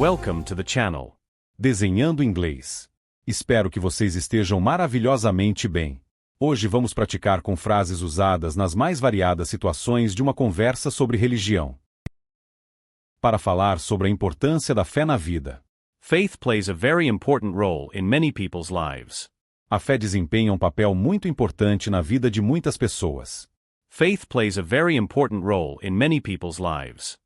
Welcome to the channel. Desenhando Inglês. Espero que vocês estejam maravilhosamente bem. Hoje vamos praticar com frases usadas nas mais variadas situações de uma conversa sobre religião. Para falar sobre a importância da fé na vida. Faith plays a very important role in many people's lives. A fé desempenha um papel muito importante na vida de muitas pessoas. Faith plays a very important role in many people's lives.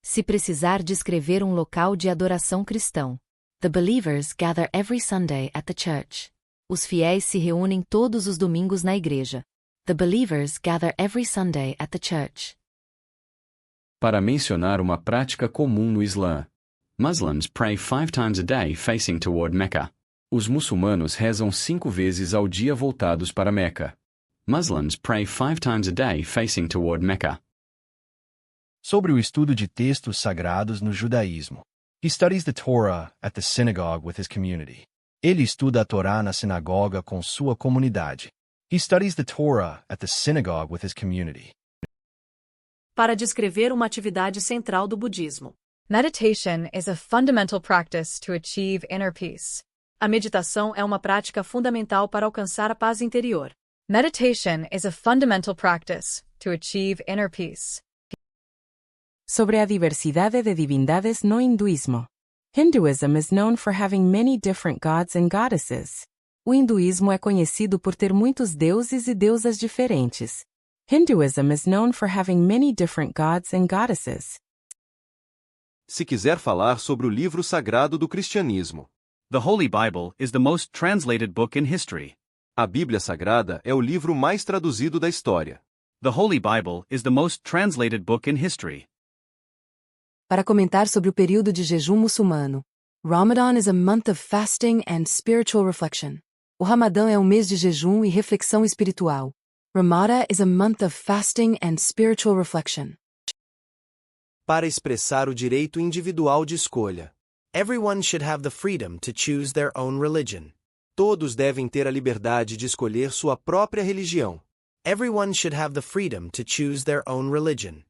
Se precisar descrever um local de adoração cristão. The believers gather every Sunday at the church. Os fiéis se reúnem todos os domingos na igreja. The believers gather every Sunday at the church. Para mencionar uma prática comum no Islã. Muslims pray 5 times a day facing toward Mecca. Os muçulmanos rezam 5 vezes ao dia voltados para Meca. Muslims pray 5 times a day facing toward Mecca. Sobre o estudo de textos sagrados no judaísmo. He studies the Torah at the synagogue with his community. Ele estuda a Torá na sinagoga com sua comunidade. He studies the Torah at the synagogue with his community. Para descrever uma atividade central do budismo. Meditation is a fundamental practice to achieve inner peace. A meditação é uma prática fundamental para alcançar a paz interior. Meditation is a fundamental practice to achieve inner peace. Sobre a diversidade de divindades no hinduísmo. Hinduism is known for having many different gods and goddesses. O hinduísmo é conhecido por ter muitos deuses e deusas diferentes. Hinduism is known for having many different gods and goddesses. Se quiser falar sobre o livro sagrado do cristianismo. The Holy Bible is the most translated book in history. A Bíblia Sagrada é o livro mais traduzido da história. The Holy Bible is the most translated book in history. Para comentar sobre o período de jejum muçulmano. Ramadan is a month of fasting and spiritual reflection. O Ramadã é um mês de jejum e reflexão espiritual. Ramadan is a month of fasting and spiritual reflection. Para expressar o direito individual de escolha. Everyone should have the freedom to choose their own religion. Todos devem ter a liberdade de escolher sua própria religião. Everyone should have the freedom to choose their own religion.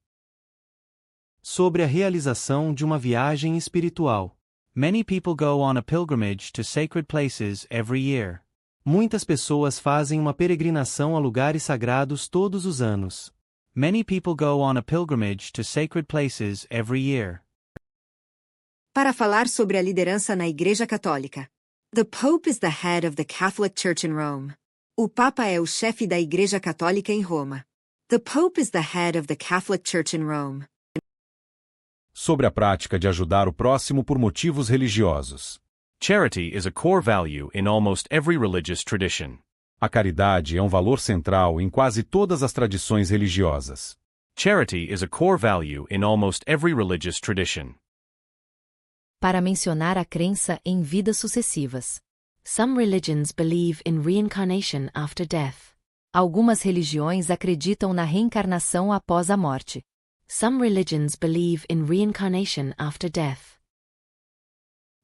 Sobre a realização de uma viagem espiritual. Many people go on a pilgrimage to sacred places every year. Muitas pessoas fazem uma peregrinação a lugares sagrados todos os anos. Many people go on a pilgrimage to sacred places every year. Para falar sobre a liderança na Igreja Católica. The Pope is the head of the Catholic Church in Rome. O Papa é o chefe da Igreja Católica em Roma. The Pope is the head of the Catholic Church in Rome. Sobre a prática de ajudar o próximo por motivos religiosos. Charity is a core value in almost every religious tradition. A caridade é um valor central em quase todas as tradições religiosas. Charity is a core value in almost every religious tradition. Para mencionar a crença em vidas sucessivas. Some religions believe in reincarnation after death. Algumas religiões acreditam na reencarnação após a morte. Some religions believe in reincarnation after death.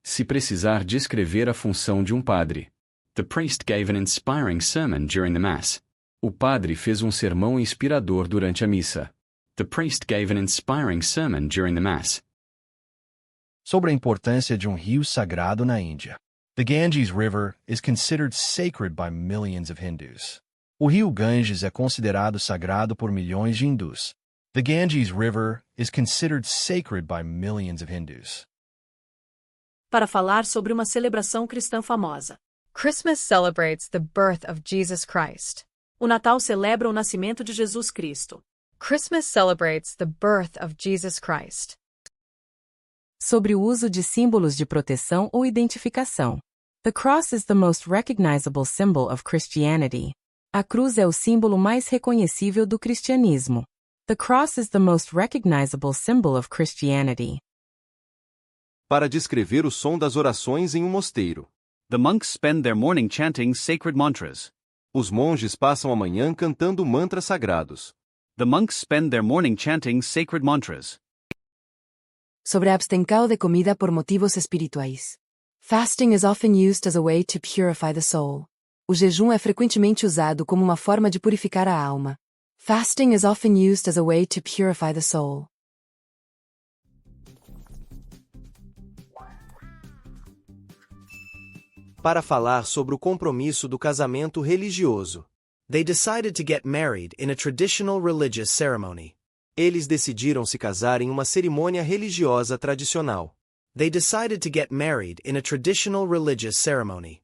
Se precisar descrever a função de um padre. The priest gave an inspiring sermon during the Mass. O padre fez um sermão inspirador durante a missa. The priest gave an inspiring sermon during the Mass. Sobre a importância de um rio sagrado na Índia. The Ganges River is considered sacred by millions of Hindus. O rio Ganges é considerado sagrado por milhões de hindus. The Ganges River is considered sacred by millions of Hindus. Para falar sobre uma celebração cristã famosa. Christmas celebrates the birth of Jesus Christ. O Natal celebra o nascimento de Jesus Cristo. Christmas celebrates the birth of Jesus Christ. Sobre o uso de símbolos de proteção ou identificação. The cross is the most recognizable symbol of Christianity. A cruz é o símbolo mais reconhecível do cristianismo. The cross is the most recognizable symbol of Christianity. Para descrever o som das orações em um mosteiro. The monks spend their morning chanting sacred mantras. Os monges passam a manhã cantando mantras sagrados. The monks spend their morning chanting sacred mantras. Sobre a abstenção de comida por motivos espirituais. Fasting is often used as a way to purify the soul. O jejum é frequentemente usado como uma forma de purificar a alma. Fasting is often used as a way to purify the soul. Para falar sobre o compromisso do casamento religioso. They decided to get married in a traditional religious ceremony. Eles decidiram se casar em uma cerimônia religiosa tradicional. They decided to get married in a traditional religious ceremony.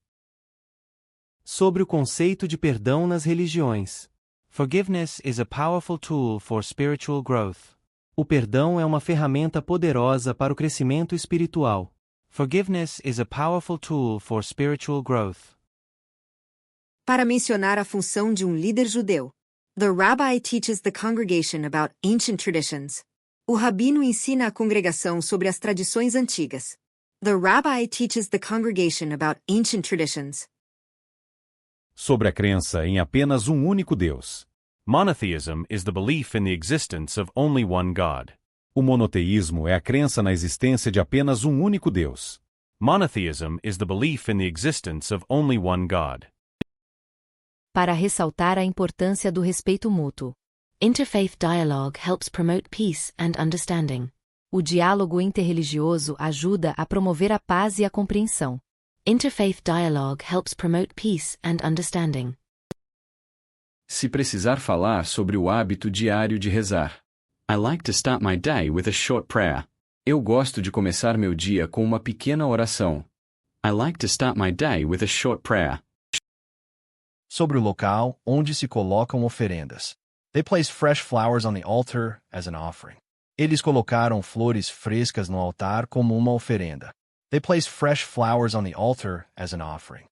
Sobre o conceito de perdão nas religiões. Forgiveness is a powerful tool for spiritual growth. O perdão é uma ferramenta poderosa para o crescimento espiritual. Forgiveness is a powerful tool for spiritual growth. Para mencionar a função de um líder judeu. The rabbi teaches the congregation about ancient traditions. O rabino ensina a congregação sobre as tradições antigas. The rabbi teaches the congregation about ancient traditions. Sobre a crença em apenas um único Deus. Monotheism is the belief in the existence of only one God. O monoteísmo é a crença na existência de apenas um único Deus. Monotheism is the belief in the existence of only one God. Para ressaltar a importância do respeito mútuo. Interfaith dialogue helps promote peace and understanding. O diálogo interreligioso ajuda a promover a paz e a compreensão. Interfaith dialogue helps promote peace and understanding. Se precisar falar sobre o hábito diário de rezar. I like to start my day with a short prayer. Eu gosto de começar meu dia com uma pequena oração. I like to start my day with a short prayer. Sobre o local onde se colocam oferendas. They placed fresh flowers on the altar as an offering. Eles colocaram flores frescas no altar como uma oferenda. They placed fresh flowers on the altar as an offering.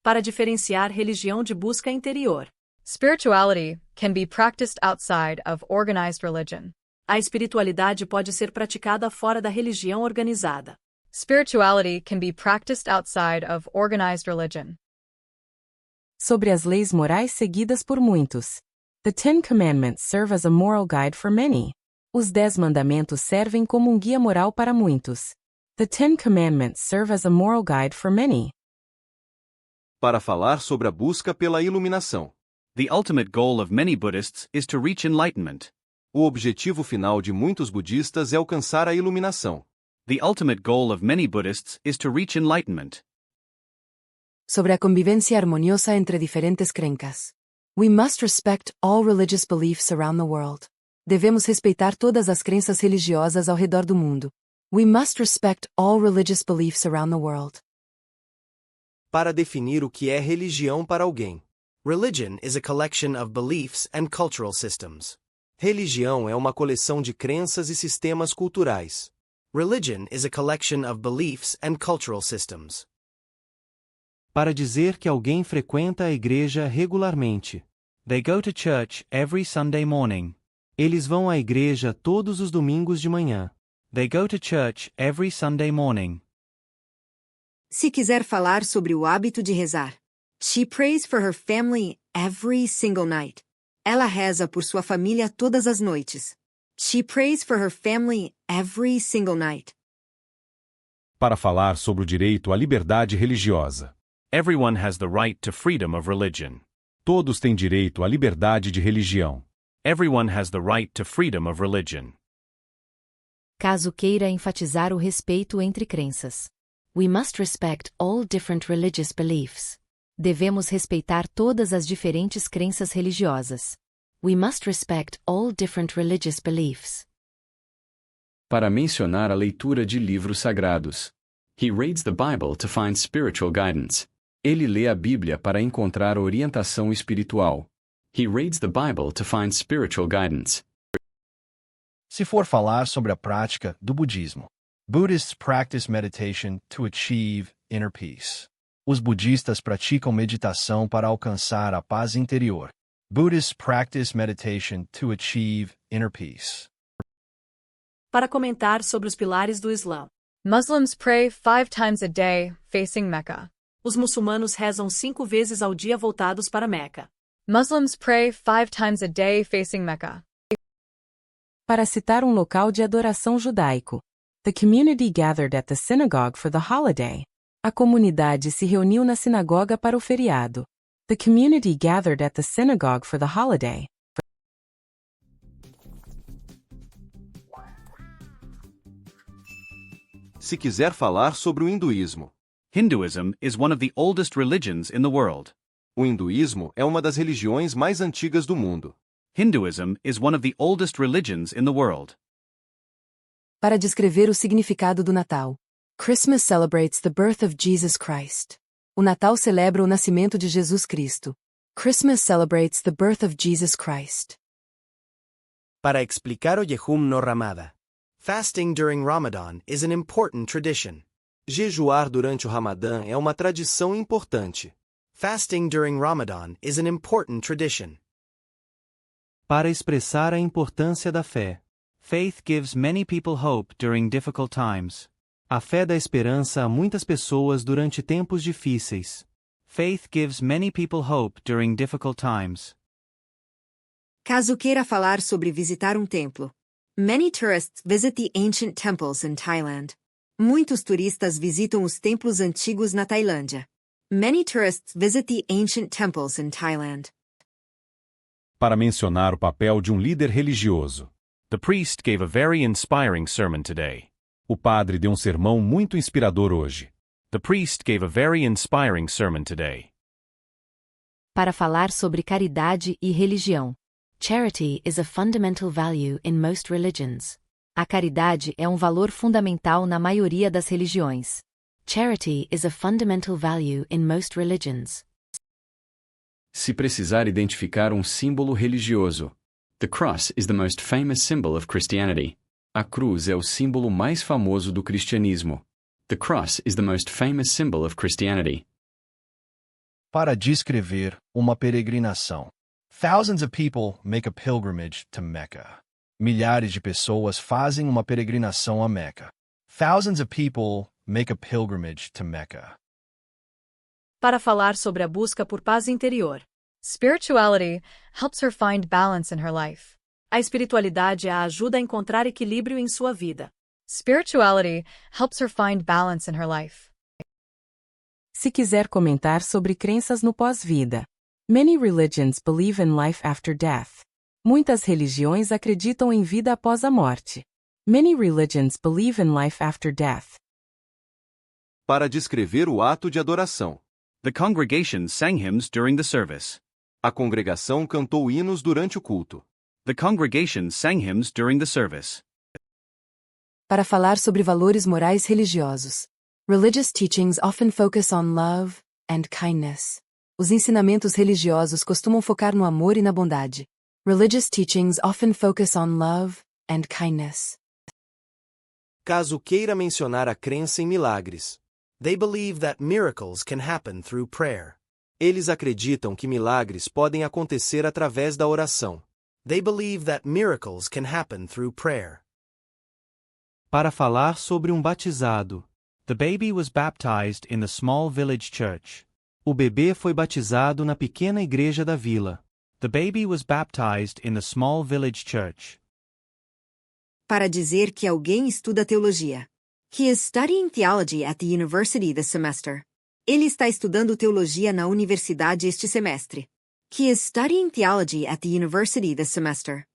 Para diferenciar religião de busca interior. Spirituality can be practiced outside of organized religion. A espiritualidade pode ser praticada fora da religião organizada. Spirituality can be practiced outside of organized religion. Sobre as leis morais seguidas por muitos. The Ten Commandments serve as a moral guide for many. Os 10 mandamentos servem como um guia moral para muitos. The Ten Commandments serve as a moral guide for many. Para falar sobre a busca pela iluminação. The ultimate goal of many Buddhists is to reach enlightenment. O objetivo final de muitos budistas é alcançar a iluminação. The ultimate goal of many Buddhists is to reach enlightenment. Sobre a convivencia armoniosa entre diferentes crenças. We must respect all religious beliefs around the world. Devemos respeitar todas as crenças religiosas ao redor do mundo. We must respect all religious beliefs around the world. Para definir o que é religião para alguém. Religion is a collection of beliefs and cultural systems. Religião é uma coleção de crenças e sistemas culturais. Religion is a collection of beliefs and cultural systems. Para dizer que alguém frequenta a igreja regularmente. They go to church every Sunday morning. Eles vão à igreja todos os domingos de manhã. They go to church every Sunday morning. Se quiser falar sobre o hábito de rezar. She prays for her family every single night. Ela reza por sua família todas as noites. She prays for her family every single night. Para falar sobre o direito à liberdade religiosa. Everyone has the right to freedom of religion. Todos têm direito à liberdade de religião. Everyone has the right to freedom of religion. Caso queira enfatizar o respeito entre crenças. We must respect all different religious beliefs. Devemos respeitar todas as diferentes crenças religiosas. We must respect all different religious beliefs. Para mencionar a leitura de livros sagrados. He reads the Bible to find spiritual guidance. Ele lê a Bíblia para encontrar orientação espiritual. He reads the Bible to find spiritual guidance. Se for falar sobre a prática do budismo. Buddhists practice meditation to achieve inner peace. Os budistas praticam meditação para alcançar a paz interior. Buddhists practice meditation to achieve inner peace. Para comentar sobre os pilares do Islã. Muslims pray 5 times a day, facing Mecca. Os muçulmanos rezam 5 vezes ao dia voltados para Meca. Muslims pray 5 times a day, facing Mecca. Para citar um local de adoração judaico. The community gathered at the synagogue for the holiday. A comunidade se reuniu na sinagoga para o feriado. The community gathered at the synagogue for the holiday. Se quiser falar sobre o hinduísmo. Hinduism is one of the oldest religions in the world. O hinduísmo é uma das religiões mais antigas do mundo. Hinduism is one of the oldest religions in the world. Para descrever o significado do Natal. Christmas celebrates the birth of Jesus Christ. O Natal celebra o nascimento de Jesus Cristo. Christmas celebrates the birth of Jesus Christ. Para explicar o Yehum no Ramada. Fasting during Ramadan is an important tradition. Jejuar durante o Ramadã é uma tradição importante. Fasting during Ramadan is an important tradition. Para expressar a importância da fé. Faith gives many people hope during difficult times. A fé dá esperança a muitas pessoas durante tempos difíceis. Faith gives many people hope during difficult times. Caso queira falar sobre visitar um templo. Many tourists visit the ancient temples in Thailand. Muitos turistas visitam os templos antigos na Tailândia. Many tourists visit the ancient temples in Thailand. Para mencionar o papel de um líder religioso. The priest gave a very inspiring sermon today. O padre deu um sermão muito inspirador hoje. The priest gave a very inspiring sermon today. Para falar sobre caridade e religião. Charity is a fundamental value in most religions. A caridade é um valor fundamental na maioria das religiões. Charity is a fundamental value in most religions. Se precisar identificar um símbolo religioso. The cross is the most famous symbol of Christianity. A cruz é o símbolo mais famoso do cristianismo. The cross is the most famous symbol of Christianity. Para descrever uma peregrinação. Thousands of people make a pilgrimage to Mecca. Milhares de pessoas fazem uma peregrinação a Meca. Thousands of people make a pilgrimage to Mecca. Para falar sobre a busca por paz interior. Spirituality helps her find balance in her life. A espiritualidade a ajuda a encontrar equilíbrio em sua vida. Spirituality helps her find balance in her life. Se quiser comentar sobre crenças no pós-vida. Many religions believe in life after death. Muitas religiões acreditam em vida após a morte. Many religions believe in life after death. Para descrever o ato de adoração. The congregation sang hymns during the service. A congregação cantou hinos durante o culto. The congregation sang hymns during the service. Para falar sobre valores morais religiosos. Religious teachings often focus on love and kindness. Os ensinamentos religiosos costumam focar no amor e na bondade. Religious teachings often focus on love and kindness. Caso queira mencionar a crença em milagres. They believe that miracles can happen through prayer. Eles acreditam que milagres podem acontecer através da oração. They believe that miracles can happen through prayer. Para falar sobre um batizado. The baby was baptized in the small village church. O bebê foi batizado na pequena igreja da vila. The baby was baptized in the small village church. Para dizer que alguém estuda teologia. He is studying theology at the university this semester. Ele está estudando teologia na universidade este semestre. He is studying theology at the university this semester.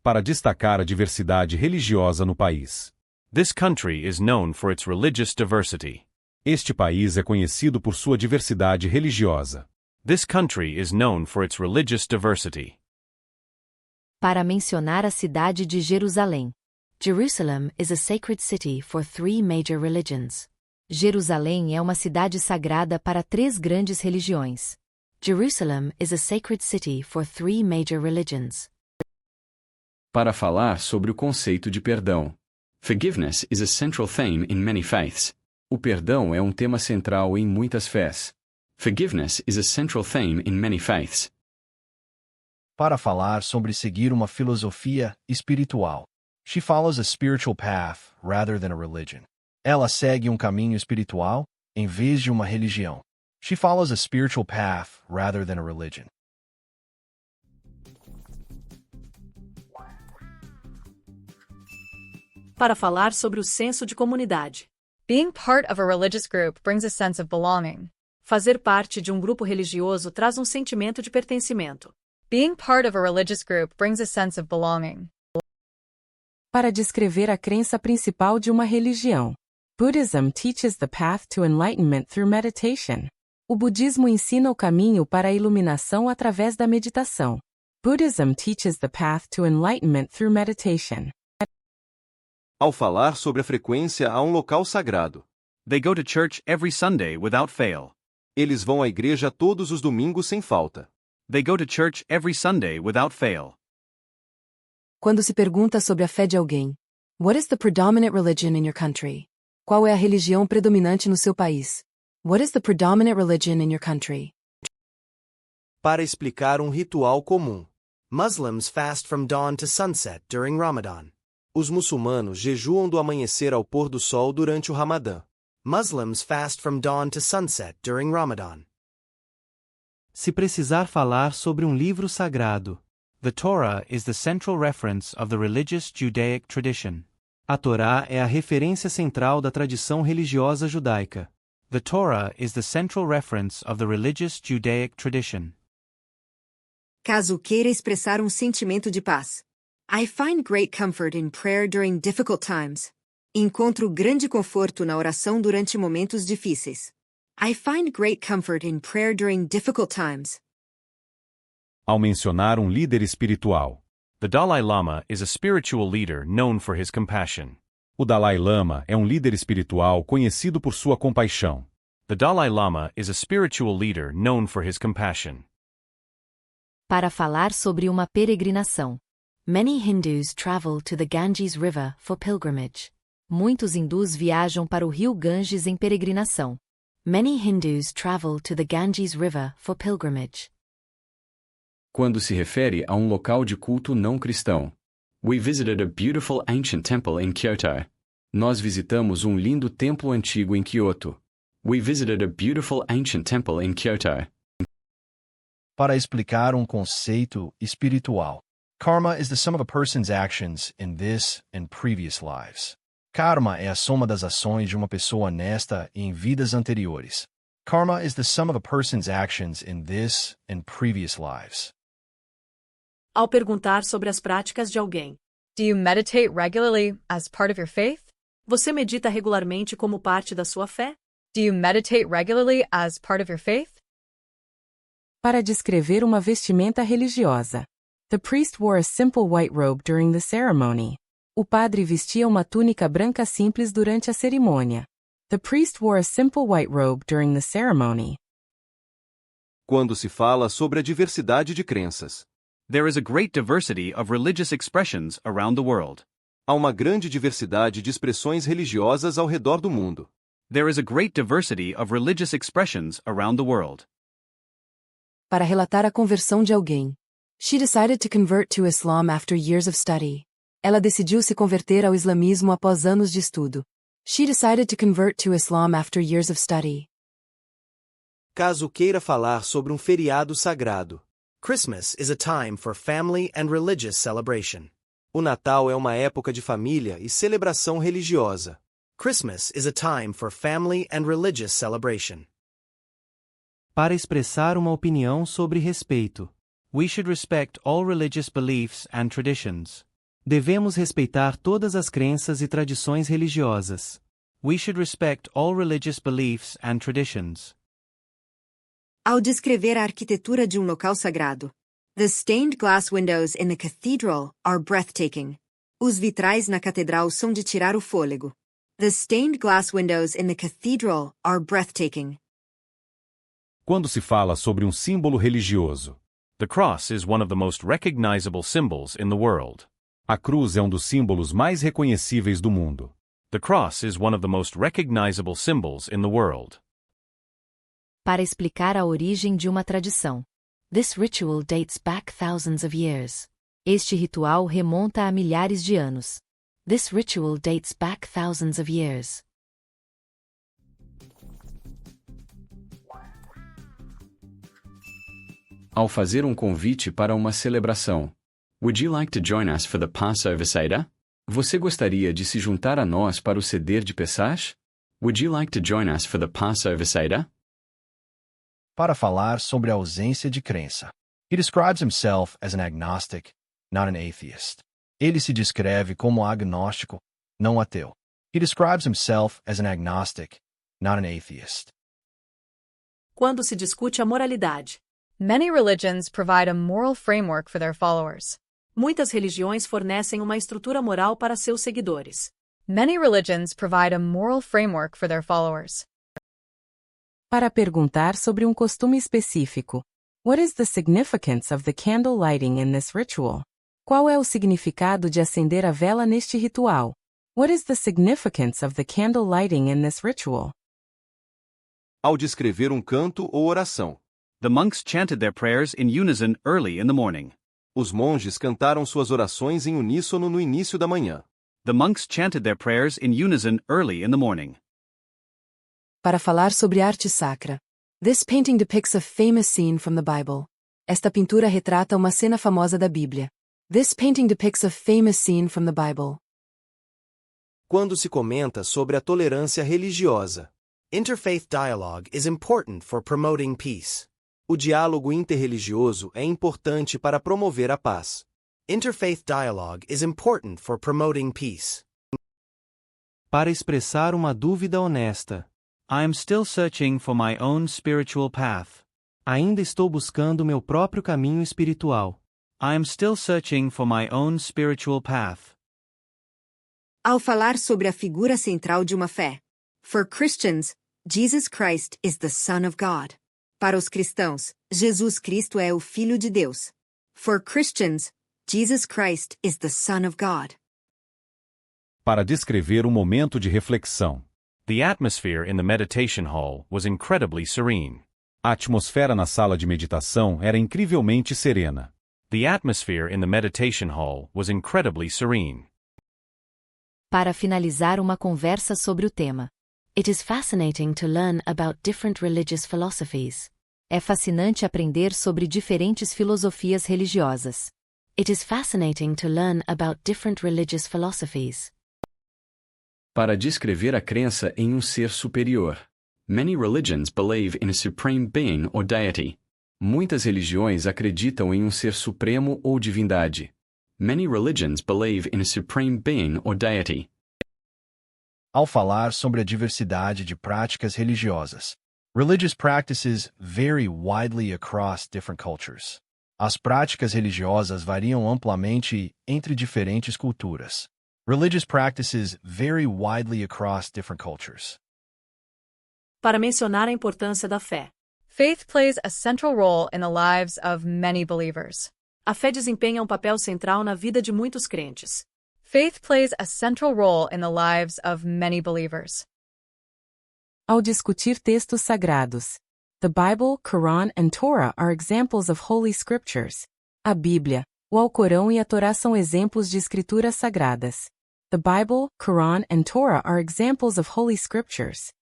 Para destacar a diversidade religiosa no país. This country is known for its religious diversity. Este país é conhecido por sua diversidade religiosa. This country is known for its religious diversity. Para mencionar a cidade de Jerusalém. Jerusalem is a sacred city for 3 major religions. Jerusalém é uma cidade sagrada para 3 grandes religiões. Jerusalem is a sacred city for 3 major religions. Para falar sobre o conceito de perdão. Forgiveness is a central theme in many faiths. O perdão é um tema central em muitas fés. Forgiveness is a central theme in many faiths. Para falar sobre seguir uma filosofia espiritual. She follows a spiritual path rather than a religion. Ela segue um caminho espiritual em vez de uma religião. She follows a spiritual path rather than a religion. Para falar sobre o senso de comunidade. Being part of a religious group brings a sense of belonging. Fazer parte de um grupo religioso traz um sentimento de pertencimento. Being part of a religious group brings a sense of belonging. Para descrever a crença principal de uma religião. Buddhism teaches the path to enlightenment through meditation. O budismo ensina o caminho para a iluminação através da meditação. Buddhism teaches the path to enlightenment through meditation. Ao falar sobre a frequência a um local sagrado, They go to church every Sunday without fail. eles vão à igreja todos os domingos sem falta. They go to church every Sunday without fail. Quando se pergunta sobre a fé de alguém, what is the predominant religion in your country? Qual é a religião predominante no seu país? What is the predominant religion in your country? Para explicar um ritual comum. Muslims fast from dawn to sunset during Ramadan. Os muçulmanos jejuam do amanhecer ao pôr do sol durante o Ramadã. Muslims fast from dawn to sunset during Ramadan. Se precisar falar sobre um livro sagrado, the Torah is the central reference of the religious Judaic tradition. A Torá é a referência central da tradição religiosa judaica. The Torah is the central reference of the religious Judaic tradition. Caso queira expressar um sentimento de paz. I find great comfort in prayer during difficult times. Encontro grande conforto na oração durante momentos difíceis. I find great comfort in prayer during difficult times. Ao mencionar um líder espiritual. The Dalai Lama is a spiritual leader known for his compassion. O Dalai Lama é um líder espiritual conhecido por sua compaixão. The Dalai Lama is a spiritual leader known for his compassion. Para falar sobre uma peregrinação. Many Hindus travel to the Ganges River for pilgrimage. Muitos hindus viajam para o rio Ganges em peregrinação. Many Hindus travel to the Ganges River for pilgrimage. Quando se refere a um local de culto não cristão. We visited a beautiful ancient temple in Kyoto. Nós visitamos um lindo templo antigo em Kyoto. We visited a beautiful ancient temple in Kyoto. Para explicar um conceito espiritual. Karma is the sum of a person's actions in this and previous lives. Karma é a soma das ações de uma pessoa honesta em vidas anteriores. Karma is the sum of a person's actions in this and previous lives. Ao perguntar sobre as práticas de alguém. Do you meditate regularly as part of your faith? Você medita regularmente como parte da sua fé? Do you meditate regularly as part of your faith? Para descrever uma vestimenta religiosa. The priest wore a simple white robe during the ceremony. O padre vestia uma túnica branca simples durante a cerimônia. The priest wore a simple white robe during the ceremony. Quando se fala sobre a diversidade de crenças. There is a great diversity of religious expressions around the world. Há uma grande diversidade de expressões religiosas ao redor do mundo. There is a great diversity of religious expressions around the world. Para relatar a conversão de alguém. She decided to convert to Islam after years of study. Ela decidiu se converter ao islamismo após anos de estudo. She decided to convert to Islam after years of study. Caso queira falar sobre um feriado sagrado. Christmas is a time for family and religious celebration. O Natal é uma época de família e celebração religiosa. Christmas is a time for family and religious celebration. Para expressar uma opinião sobre respeito. We should respect all religious beliefs and traditions. Devemos respeitar todas as crenças e tradições religiosas. We should respect all religious beliefs and traditions. Ao descrever a arquitetura de um local sagrado. The stained glass windows in the cathedral are breathtaking. Os vitrais na catedral são de tirar o fôlego. The stained glass windows in the cathedral are breathtaking. Quando se fala sobre um símbolo religioso. The cross is one of the most recognizable symbols in the world. A cruz é um dos símbolos mais reconhecíveis do mundo. The cross is one of the most recognizable symbols in the world. Para explicar a origem de uma tradição. This ritual dates back thousands of years. Este ritual remonta a milhares de anos. This ritual dates back thousands of years. Ao fazer um convite para uma celebração. Would you like to join us for the Passover Seder? Você gostaria de se juntar a nós para o Seder de Pesach? Would you like to join us for the Passover Seder? Para falar sobre a ausência de crença. He describes himself as an agnostic, not an atheist. Ele se descreve como agnóstico, não ateu. He describes himself as an agnostic, not an atheist. Quando se discute a moralidade. Many religions provide a moral framework for their followers. Muitas religiões fornecem uma estrutura moral para seus seguidores. Many religions provide a moral framework for their followers. Para perguntar sobre um costume específico. What is the significance of the candle lighting in this ritual? Qual é o significado de acender a vela neste ritual? What is the significance of the candle lighting in this ritual? Ao descrever um canto ou oração. The monks chanted their prayers in unison early in the morning. Os monges cantaram suas orações em uníssono no início da manhã. The monks chanted their prayers in unison early in the morning. Para falar sobre arte sacra. This painting depicts a famous scene from the Bible. Esta pintura retrata uma cena famosa da Bíblia. This painting depicts a famous scene from the Bible. Quando se comenta sobre a tolerância religiosa. Interfaith dialogue is important for promoting peace. O diálogo interreligioso é importante para promover a paz. Interfaith dialogue is important for promoting peace. Para expressar uma dúvida honesta. I am still searching for my own spiritual path. Ainda estou buscando meu próprio caminho espiritual. I am still searching for my own spiritual path. Ao falar sobre a figura central de uma fé. For Christians, Jesus Christ is the Son of God. Para os cristãos, Jesus Cristo é o Filho de Deus. For Christians, Jesus Christ is the Son of God. Para descrever um momento de reflexão. The atmosphere in the meditation hall was incredibly serene. A atmosfera na sala de meditação era incrivelmente serena. The atmosphere in the meditation hall was incredibly serene. Para finalizar uma conversa sobre o tema. It is fascinating to learn about different religious philosophies. É fascinante aprender sobre diferentes filosofias religiosas. It is fascinating to learn about different religious philosophies. Para descrever a crença em um ser superior. Many religions believe in a supreme being or deity. Muitas religiões acreditam em um ser supremo ou divindade. Many religions believe in a supreme being or deity. Ao falar sobre a diversidade de práticas religiosas. Religious practices vary widely across different cultures. As práticas religiosas variam amplamente entre diferentes culturas. Religious practices vary widely across different cultures. Para mencionar a importância da fé. Faith plays a central role in the lives of many believers. A fé desempenha um papel central na vida de muitos crentes. Faith plays a central role in the lives of many believers. Ao discutir textos sagrados. The Bible, Quran and Torah are examples of holy scriptures. A Bíblia, o Alcorão e a Torá são exemplos de escrituras sagradas. The Bible, Quran and Torah are examples of holy scriptures.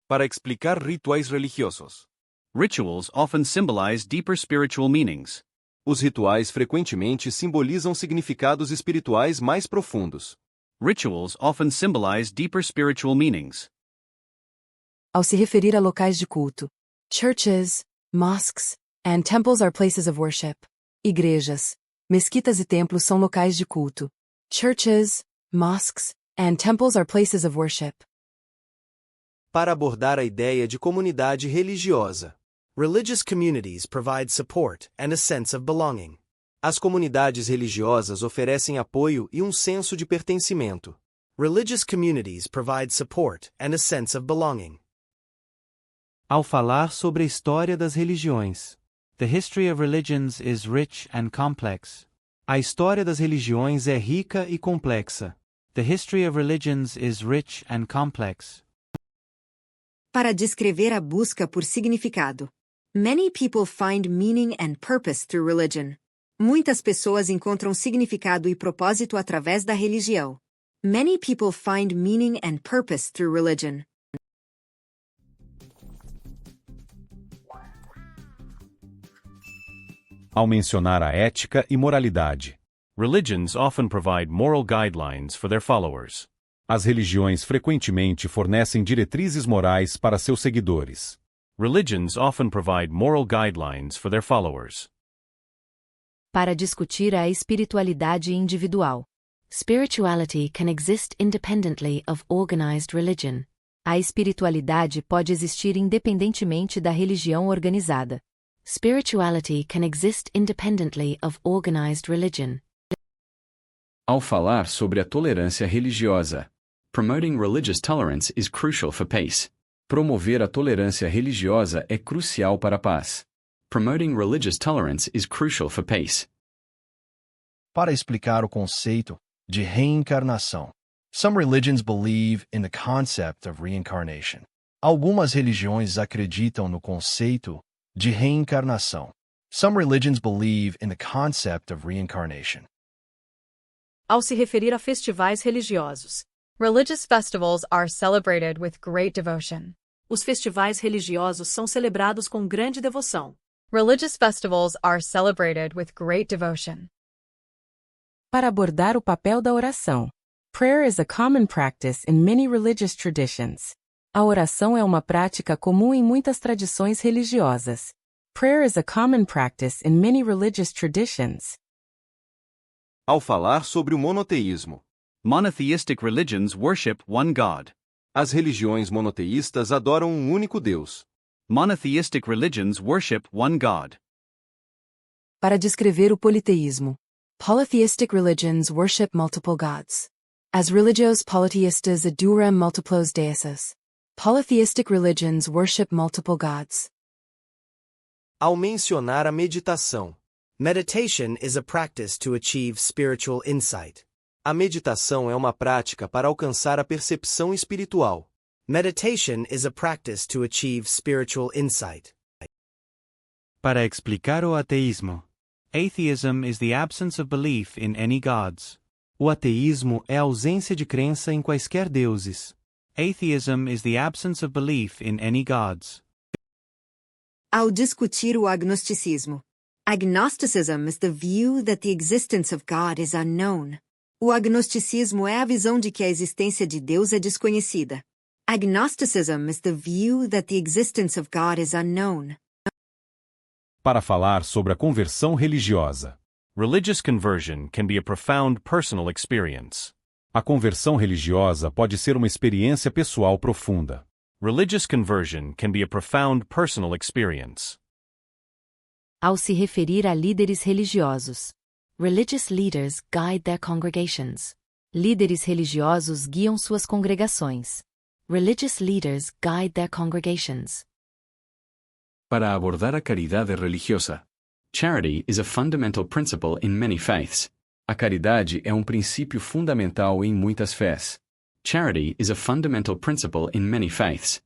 Para explicar rituais religiosos. Rituals often symbolize deeper spiritual meanings. Os rituais frequentemente simbolizam significados espirituais mais profundos. Rituals often symbolize deeper spiritual meanings. Ao se referir a locais de culto. Churches, mosques, and temples are places of worship. Igrejas, mesquitas e templos são locais de culto. Churches, mosques, and temples are places of worship. Para abordar a ideia de comunidade religiosa. Religious communities provide support and a sense of belonging. As comunidades religiosas oferecem apoio e um senso de pertencimento. Religious communities provide support and a sense of belonging. Ao falar sobre a história das religiões. The history of religions is rich and complex. A história das religiões é rica e complexa. The history of religions is rich and complex. Para descrever a busca por significado. Many people find meaning and purpose through religion. Muitas pessoas encontram significado e propósito através da religião. Many people find meaning and purpose through religion. Ao mencionar a ética e moralidade. Religions often provide moral guidelines for their followers. As religiões frequentemente fornecem diretrizes morais para seus seguidores. Religions often provide moral guidelines for their followers. Para discutir a espiritualidade individual. Spirituality can exist independently of organized religion. A espiritualidade pode existir independentemente da religião organizada. Spirituality can exist independently of organized religion. Ao falar sobre a tolerância religiosa, promoting religious tolerance is crucial for peace. Promover a tolerância religiosa é crucial para a paz. Promoting religious tolerance is crucial for peace. Para explicar o conceito de reencarnação. Some religions believe in the concept of reincarnation. Algumas religiões acreditam no conceito de reencarnação. Some religions believe in the concept of reincarnation. Ao se referir a festivais religiosos, religious festivals are celebrated with great devotion. Os festivais religiosos são celebrados com grande devoção. Religious festivals are celebrated with great devotion. Para abordar o papel da oração. Prayer is a common practice in many religious traditions. A oração é uma prática comum em muitas tradições religiosas. Prayer is a common practice in many religious traditions. Ao falar sobre o monoteísmo. Monotheistic religions worship one God. As religiões monoteístas adoram um único Deus. Monotheistic religions worship one God. Para descrever o politeísmo. Polytheistic religions worship multiple gods. As religios polytheistas adoram múltiplos deuses. Polytheistic religions worship multiple gods. Ao mencionar a meditação. Meditation is a practice to achieve spiritual insight. A meditação é uma prática para alcançar a percepção espiritual. Meditation is a practice to achieve spiritual insight. Para explicar o ateísmo. Atheism is the absence of belief in any gods. O ateísmo é a ausência de crença em quaisquer deuses. Atheism is the absence of belief in any gods. Ao discutir o agnosticismo. Agnosticism is the view that the existence of God is unknown. O agnosticismo é a visão de que a existência de Deus é desconhecida. Agnosticism is the view that the existence of God is unknown. Para falar sobre a conversão religiosa. Religious conversion can be a profound personal experience. A conversão religiosa pode ser uma experiência pessoal profunda. Religious conversion can be a profound personal experience. Ao se referir a líderes religiosos. Religious leaders guide their congregations. Líderes religiosos guiam suas congregações. Religious leaders guide their congregations. Para abordar a caridade religiosa. Charity is a fundamental principle in many faiths. A caridade é um princípio fundamental em muitas fés. Charity is a fundamental principle in many faiths.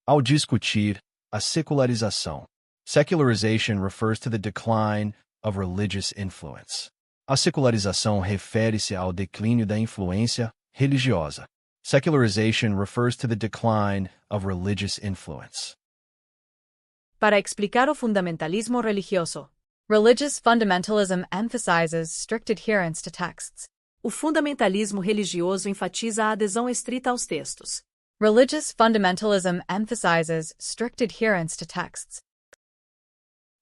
Ao discutir a secularização. Secularization refers to the decline of religious influence. A secularização refere-se ao declínio da influência religiosa. Secularization refers to the decline of religious influence. Para explicar o fundamentalismo religioso. Religious fundamentalism emphasizes strict adherence to texts. O fundamentalismo religioso enfatiza a adesão estrita aos textos. Religious fundamentalism emphasizes strict adherence to texts.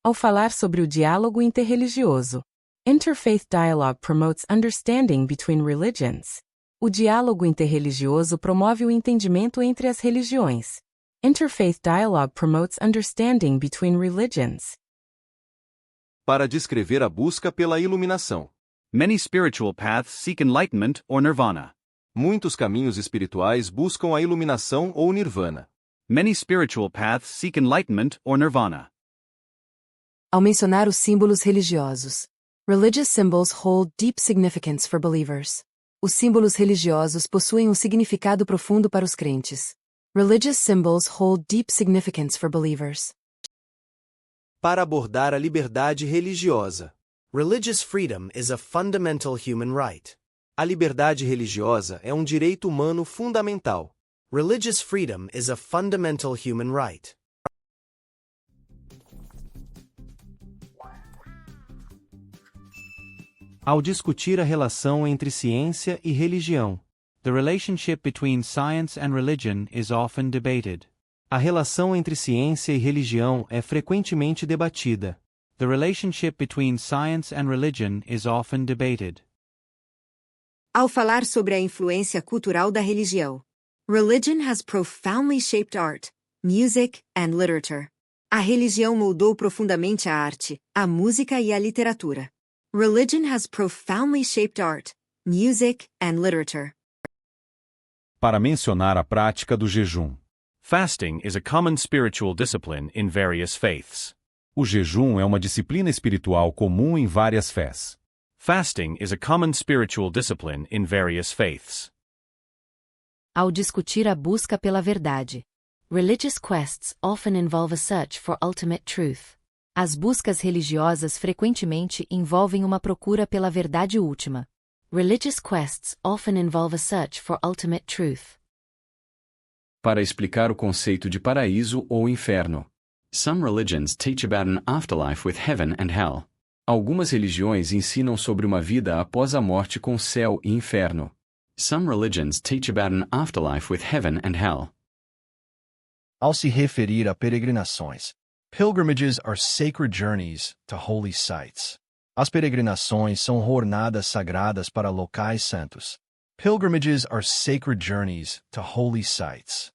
Ao falar sobre o diálogo interreligioso. Interfaith dialogue promotes understanding between religions. O diálogo interreligioso promove o entendimento entre as religiões. Interfaith dialogue promotes understanding between religions. Para descrever a busca pela iluminação. Many spiritual paths seek enlightenment or nirvana. Muitos caminhos espirituais buscam a iluminação ou nirvana. Many spiritual paths seek enlightenment or nirvana. Ao mencionar os símbolos religiosos. Religious symbols hold deep significance for believers. Os símbolos religiosos possuem um significado profundo para os crentes. Religious symbols hold deep significance for believers. Para abordar a liberdade religiosa. Religious freedom is a fundamental human right. A liberdade religiosa é um direito humano fundamental. Religious freedom is a fundamental human right. Ao discutir a relação entre ciência e religião. The relationship between science and religion is often debated. A relação entre ciência e religião é frequentemente debatida. The relationship between science and religion is often debated. Ao falar sobre a influência cultural da religião. Religion has profoundly shaped art, music, and literature. A religião moldou profundamente a arte, a música e a literatura. Religion has profoundly shaped art, music, and literature. Para mencionar a prática do jejum. Fasting is a common spiritual discipline in various faiths. O jejum é uma disciplina espiritual comum em várias fés. Fasting is a common spiritual discipline in various faiths. Ao discutir a busca pela verdade. Religious quests often involve a search for ultimate truth. As buscas religiosas frequentemente envolvem uma procura pela verdade última. Religious quests often involve a search for ultimate truth. Para explicar o conceito de paraíso ou inferno. Some religions teach about an afterlife with heaven and hell. Algumas religiões ensinam sobre uma vida após a morte com céu e inferno. Some religions teach about an afterlife with heaven and hell. Ao se referir a peregrinações, pilgrimages are sacred journeys to holy sites. As peregrinações são jornadas sagradas para locais santos. Pilgrimages are sacred journeys to holy sites.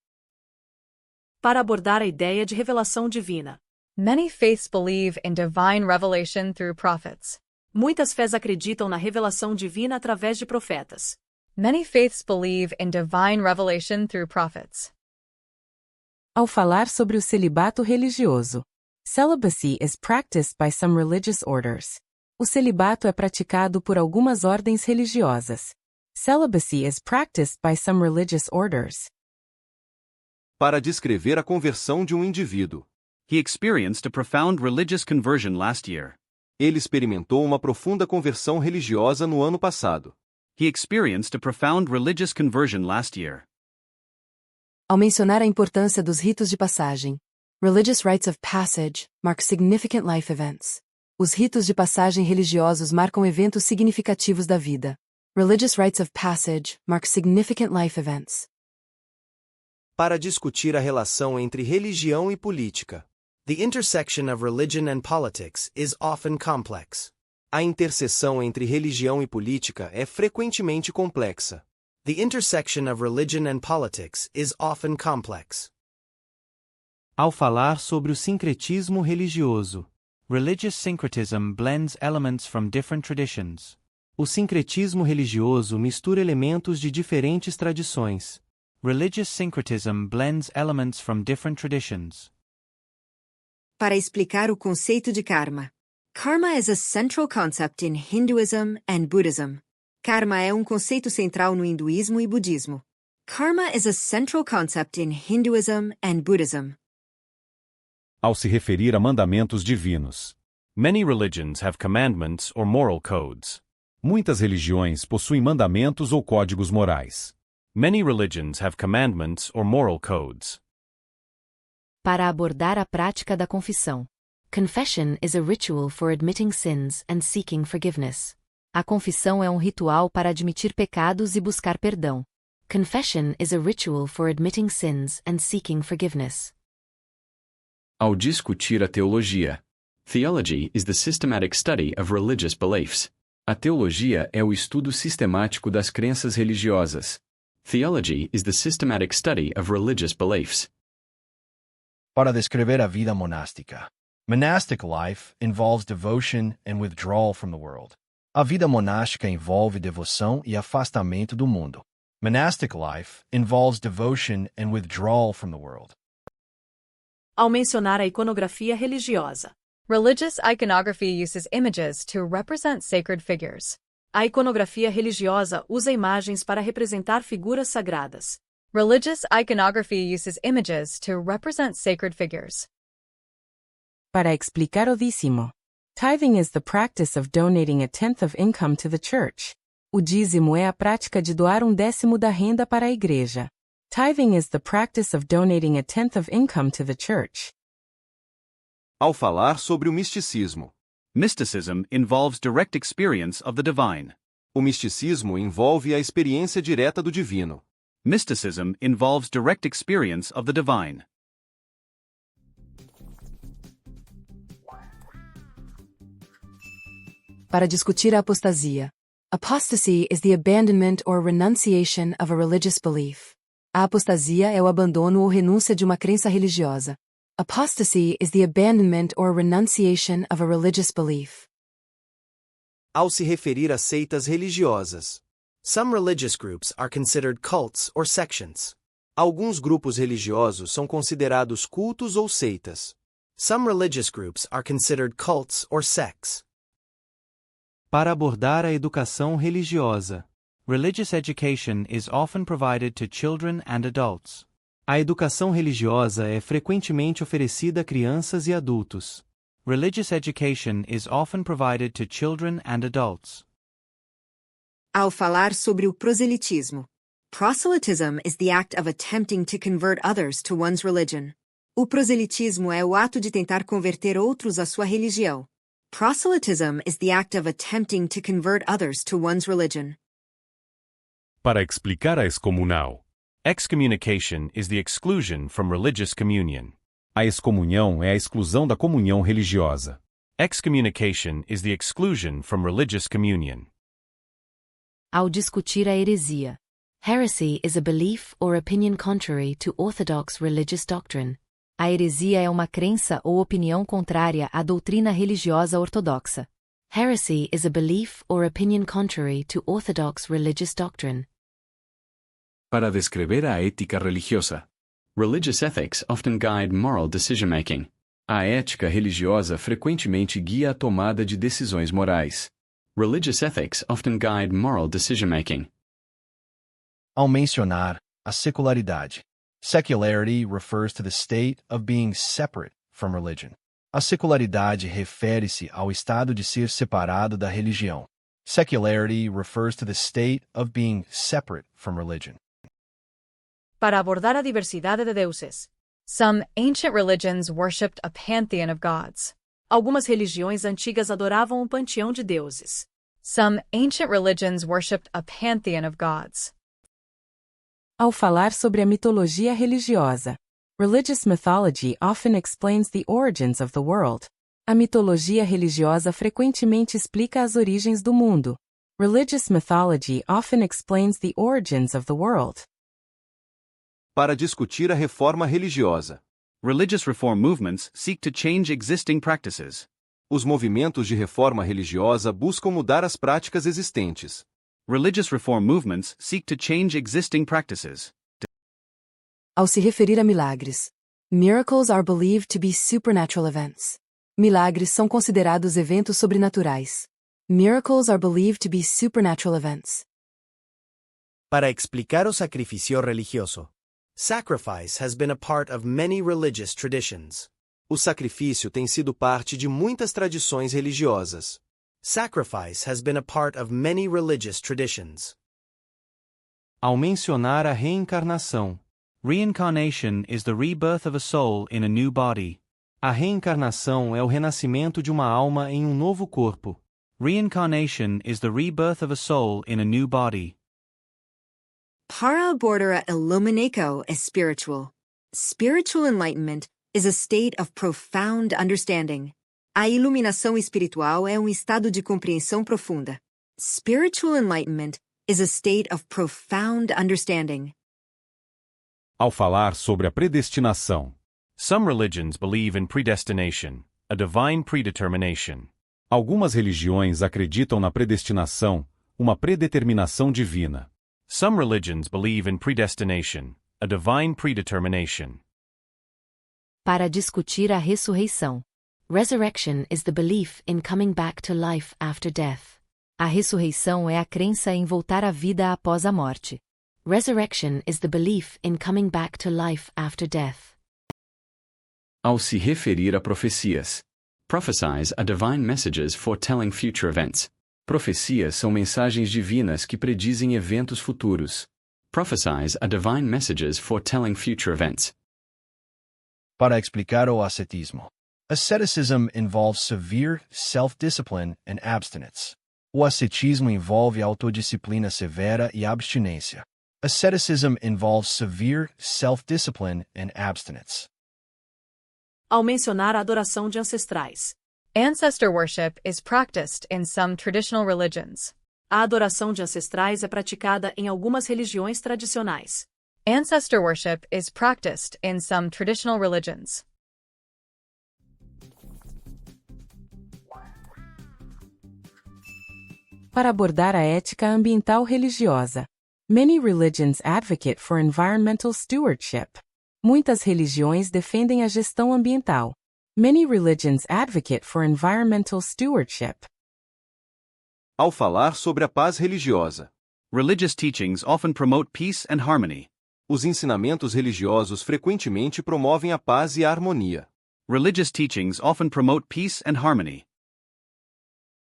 Para abordar a ideia de revelação divina. Many faiths believe in divine revelation through prophets. Muitas fés acreditam na revelação divina através de profetas. Many faiths believe in divine revelation through prophets. Ao falar sobre o celibato religioso. Celibacy is practiced by some religious orders. O celibato é praticado por algumas ordens religiosas. Celibacy is practiced by some religious orders. Para descrever a conversão de um indivíduo. He experienced a profound religious conversion last year. Ele experimentou uma profunda conversão religiosa no ano passado. He experienced a profound religious conversion last year. Ao mencionar a importância dos ritos de passagem. Religious rites of passage mark significant life events. Os ritos de passagem religiosos marcam eventos significativos da vida. Religious rites of passage mark significant life events. Para discutir a relação entre religião e política. The intersection of religion and politics is often complex. A interseção entre religião e política é frequentemente complexa. The intersection of religion and politics is often complex. Ao falar sobre o sincretismo religioso. Religious syncretism blends elements from different traditions. O sincretismo religioso mistura elementos de diferentes tradições. Religious syncretism blends elements from different traditions. Para explicar o conceito de karma. Karma is a central concept in Hinduism and Buddhism. Karma é um conceito central no hinduísmo e budismo. Karma is a central concept in Hinduism and Buddhism. Ao se referir a mandamentos divinos. Many religions have commandments or moral codes. Muitas religiões possuem mandamentos ou códigos morais. Many religions have commandments or moral codes. Para abordar a prática da confissão. Confession is a ritual for admitting sins and seeking forgiveness. A confissão é um ritual para admitir pecados e buscar perdão. Confession is a ritual for admitting sins and seeking forgiveness. Ao discutir a teologia. Theology is the systematic study of religious beliefs. A teologia é o estudo sistemático das crenças religiosas. Theology is the systematic study of religious beliefs. Para descrever a vida monástica. Monastic life involves devotion and withdrawal from the world. A vida monástica envolve devoção e afastamento do mundo. Monastic life involves devotion and withdrawal from the world. Ao mencionar a iconografia religiosa. Religious iconography uses images to represent sacred figures. A iconografia religiosa usa imagens para representar figuras sagradas. Religious iconography uses images to represent sacred figures. Para explicar o dízimo. Tithing is the practice of donating a tenth of income to the church. O dízimo é a prática de doar 1/10 da renda para a igreja. Tithing is the practice of donating a tenth of income to the church. Ao falar sobre o misticismo. Mysticism involves direct experience of the divine. O misticismo envolve a experiência direta do divino. Mysticism involves direct experience of the divine. Para discutir a apostasia. Apostasy is the abandonment or renunciation of a religious belief. A apostasia é o abandono ou renúncia de uma crença religiosa. Apostasy is the abandonment or renunciation of a religious belief. Ao se referir a seitas religiosas. Some religious groups are considered cults or sections. Alguns grupos religiosos são considerados cultos ou seitas. Some religious groups are considered cults or sects. Para abordar a educação religiosa. Religious education is often provided to children and adults. A educação religiosa é frequentemente oferecida a crianças e adultos. Religious education is often provided to children and adults. Ao falar sobre o proselitismo. Proselytism is the act of attempting to convert others to one's religion. O proselitismo é o ato de tentar converter outros à sua religião. Proselytism is the act of attempting to convert others to one's religion. Para explicar a excomunal. Excommunication is the exclusion from religious communion. A excomunhão é a exclusão da comunhão religiosa. Excommunication is the exclusion from religious communion. Ao discutir a heresia. Heresy is a belief or opinion contrary to orthodox religious doctrine. A heresia é uma crença ou opinião contrária à doutrina religiosa ortodoxa. Heresy is a belief or opinion contrary to orthodox religious doctrine. Para descrever a ética religiosa. Religious ethics often guide moral decision-making. A ética religiosa frequentemente guia a tomada de decisões morais. Religious ethics often guide moral decision-making. Ao mencionar a secularidade. Secularity refers to the state of being separate from religion. A secularidade refere-se ao estado de ser separado da religião. Secularity refers to the state of being separate from religion. Para abordar a diversidade de deuses. Some ancient religions worshipped a pantheon of gods. Algumas religiões antigas adoravam um panteão de deuses. Some ancient religions worshipped a pantheon of gods. Ao falar sobre a mitologia religiosa. Religious mythology often explains the origins of the world. A mitologia religiosa frequentemente explica as origens do mundo. Religious mythology often explains the origins of the world. Para discutir a reforma religiosa. Religious reform movements seek to change existing practices. Os movimentos de reforma religiosa buscam mudar as práticas existentes. Religious reform movements seek to change existing practices. Ao se referir a milagres. Miracles are believed to be supernatural events. Milagres são considerados eventos sobrenaturais. Miracles are believed to be supernatural events. Para explicar o sacrifício religioso. Sacrifice has been a part of many religious traditions. O sacrifício tem sido parte de muitas tradições religiosas. Sacrifice has been a part of many religious traditions. Ao mencionar a reencarnação. Reincarnation is the rebirth of a soul in a new body. A reencarnação é o renascimento de uma alma em um novo corpo. Reincarnation is the rebirth of a soul in a new body. Para abordar a iluminação espiritual. Spiritual enlightenment is a state of profound understanding. A iluminação espiritual é um estado de compreensão profunda. Spiritual enlightenment is a state of profound understanding. Ao falar sobre a predestinação. Some religions believe in predestination, a divine predetermination. Algumas religiões acreditam na predestinação, uma predeterminação divina. Some religions believe in predestination, a divine predetermination. Para discutir a ressurreição. Resurrection is the belief in coming back to life after death. A ressurreição é a crença em voltar à vida após a morte. Resurrection is the belief in coming back to life after death. Ao se referir a profecias. Prophesies are divine messages foretelling future events. Profecias são mensagens divinas que predizem eventos futuros. Prophesies are divine messages foretelling future events. Para explicar o ascetismo. Asceticism involves severe self-discipline and abstinence. O ascetismo envolve autodisciplina severa e abstinência. Asceticism involves severe self-discipline and abstinence. Ao mencionar a adoração de ancestrais. Ancestor worship is practiced in some traditional religions. A adoração de ancestrais é praticada em algumas religiões tradicionais. Ancestor worship is practiced in some traditional religions. Para abordar a ética ambiental religiosa. Many religions advocate for environmental stewardship. Muitas religiões defendem a gestão ambiental. Many religions advocate for environmental stewardship. Ao falar sobre a paz religiosa. Religious teachings often promote peace and harmony. Os ensinamentos religiosos frequentemente promovem a paz e a harmonia. Religious teachings often promote peace and harmony.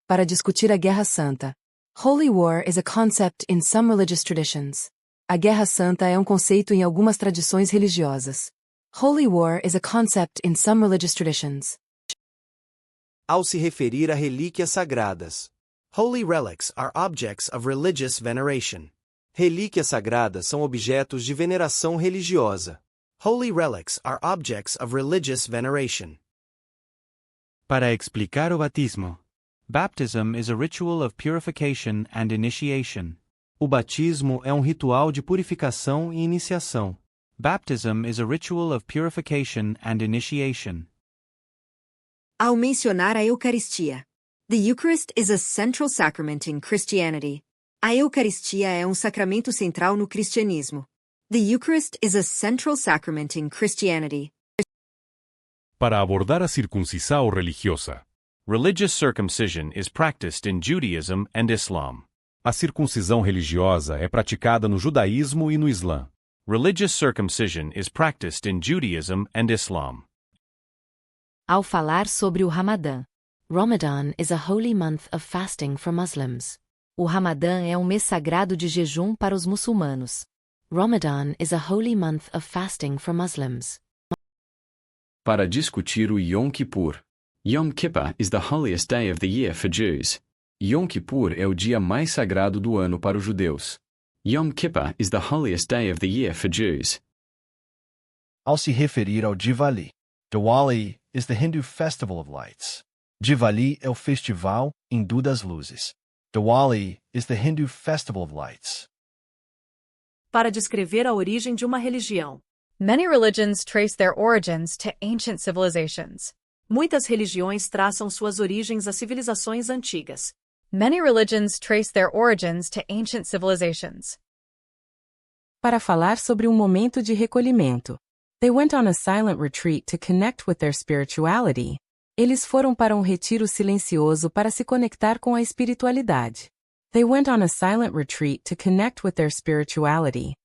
Para discutir a Guerra Santa. Holy War is a concept in some religious traditions. A Guerra Santa é um conceito em algumas tradições religiosas. Holy War is a concept in some religious traditions. Ao se referir a relíquias sagradas. Holy relics are objects of religious veneration. Relíquias sagradas são objetos de veneração religiosa. Holy relics are objects of religious veneration. Para explicar o batismo. Baptism is a ritual of purification and initiation. O batismo é um ritual de purificação e iniciação. Baptism is a ritual of purification and initiation. Ao mencionar a Eucaristia. The Eucharist is a central sacrament in Christianity. A Eucaristia é um sacramento central no cristianismo. The Eucharist is a central sacrament in Christianity. Para abordar a circuncisão religiosa. Religious circumcision is practiced in Judaism and Islam. A circuncisão religiosa é praticada no judaísmo e no Islã. Religious circumcision is practiced in Judaism and Islam. Ao falar sobre o Ramadã. Ramadan is a holy month of fasting for Muslims. O Ramadã é um mês sagrado de jejum para os muçulmanos. Ramadan is a holy month of fasting for Muslims. Para discutir o Yom Kippur. Yom Kippur is the holiest day of the year for Jews. Yom Kippur é o dia mais sagrado do ano para os judeus. Yom Kippur is the holiest day of the year for Jews. Ao se referir ao Diwali. Diwali is the Hindu festival of lights. Diwali é o festival hindu das luzes. Diwali is the Hindu festival of lights. Para descrever a origem de uma religião. Many religions trace their origins to ancient civilizations. Muitas religiões traçam suas origens a civilizações antigas. Many religions trace their origins to ancient civilizations. Para falar sobre um momento de recolhimento. They went on a silent retreat to connect with their spirituality. Eles foram para um retiro silencioso para se conectar com a espiritualidade. They went on a silent retreat to connect with their spirituality.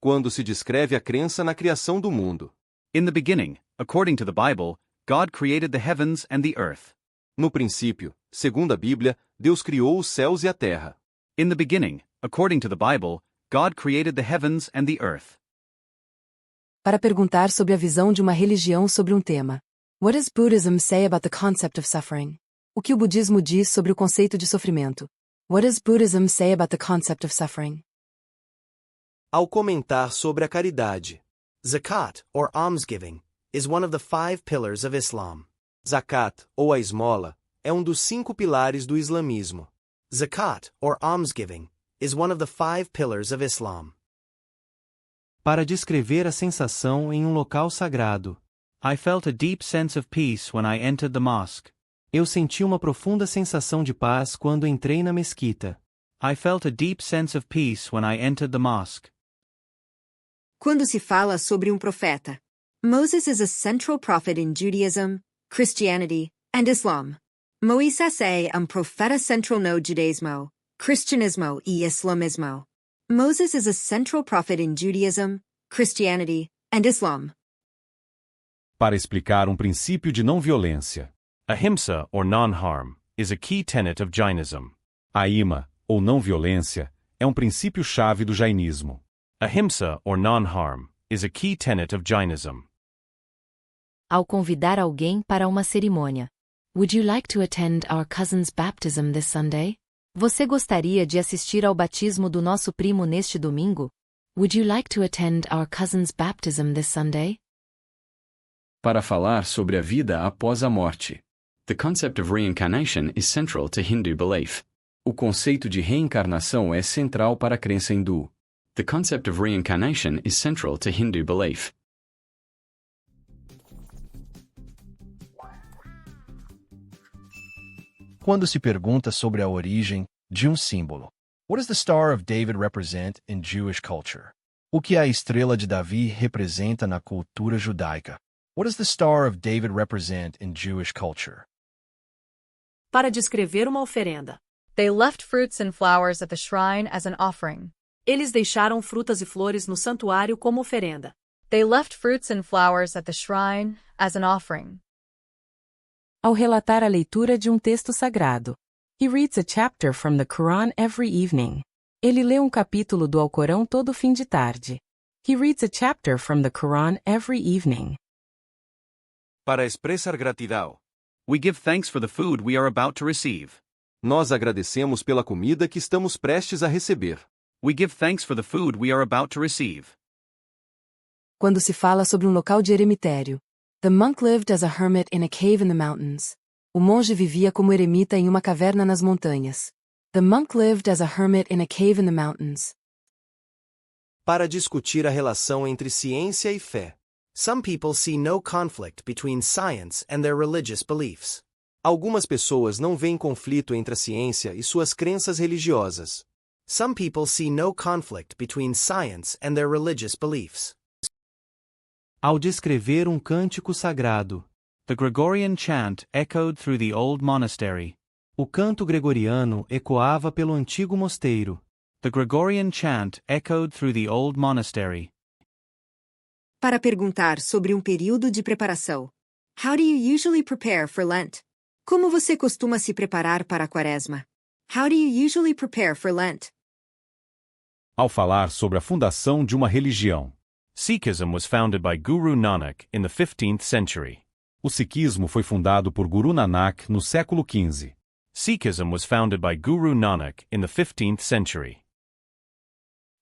Quando se descreve a crença na criação do mundo. In the beginning, according to the Bible, God created the heavens and the earth. No princípio, segundo a Bíblia, Deus criou os céus e a terra. In the beginning, according to the Bible, God created the heavens and the earth. Para perguntar sobre a visão de uma religião sobre um tema. What does Buddhism say about the concept of suffering? O que o budismo diz sobre o conceito de sofrimento? What does Buddhism say about the concept of suffering? Ao comentar sobre a caridade. Zakat, or almsgiving, is one of the 5 pillars of Islam. Zakat, ou a esmola, é um dos 5 pilares do islamismo. Zakat, or almsgiving, is one of the 5 pillars of Islam. Para descrever a sensação em um local sagrado. I felt a deep sense of peace when I entered the mosque. Eu senti uma profunda sensação de paz quando entrei na mesquita. I felt a deep sense of peace when I entered the mosque. Quando se fala sobre um profeta. Moses is a central prophet in Judaism, Christianity, and Islam. Moisés é profeta central no judaísmo, cristianismo e islamismo. Moses is a central prophet in Judaism, Christianity, and Islam. Para explicar um princípio de não violência. Ahimsa, or non-harm, is a key tenet of Jainism. Ahima, ou não violência, é um princípio-chave do jainismo. Ahimsa, or non-harm, is a key tenet of Jainism. Ao convidar alguém para uma cerimônia. Would you like to attend our cousin's baptism this Sunday? Você gostaria de assistir ao batismo do nosso primo neste domingo? Would you like to attend our cousin's baptism this Sunday? Para falar sobre a vida após a morte. The concept of reincarnation is central to Hindu belief. O conceito de reencarnação é central para a crença hindu. The concept of reincarnation is central to Hindu belief. Quando se pergunta sobre a origem de símbolo. What does the Star of David represent in Jewish culture? O que a estrela de Davi representa na cultura judaica? What does the Star of David represent in Jewish culture? Para descrever uma oferenda. They left fruits and flowers at the shrine as an offering. Eles deixaram frutas e flores no santuário como oferenda. They left fruits and flowers at the shrine as an offering. Ao relatar a leitura de texto sagrado. He reads a chapter from the Quran every evening. Ele lê capítulo do Alcorão todo fim de tarde. He reads a chapter from the Quran every evening. Para expressar gratidão. We give thanks for the food we are about to receive. Nós agradecemos pela comida que estamos prestes a receber. We give thanks for the food we are about to receive. Quando se fala sobre local de eremitério. The monk lived as a hermit in a cave in the mountains. O monge vivia como eremita em uma caverna nas montanhas. The monk lived as a hermit in a cave in the mountains. Para discutir a relação entre ciência e fé. Some people see no conflict between science and their religious beliefs. Algumas pessoas não veem conflito entre a ciência e suas crenças religiosas. Some people see no conflict between science and their religious beliefs. Ao descrever cântico sagrado. The Gregorian chant echoed through the old monastery. O canto gregoriano ecoava pelo antigo mosteiro. The Gregorian chant echoed through the old monastery. Para perguntar sobre período de preparação. How do you usually prepare for Lent? Como você costuma se preparar para a Quaresma? How do you usually prepare for Lent? Ao falar sobre a fundação de uma religião. Sikhism was founded by Guru Nanak in the 15th century. O sikhismo foi fundado por Guru Nanak no século XV. Sikhism was founded by Guru Nanak in the 15th century.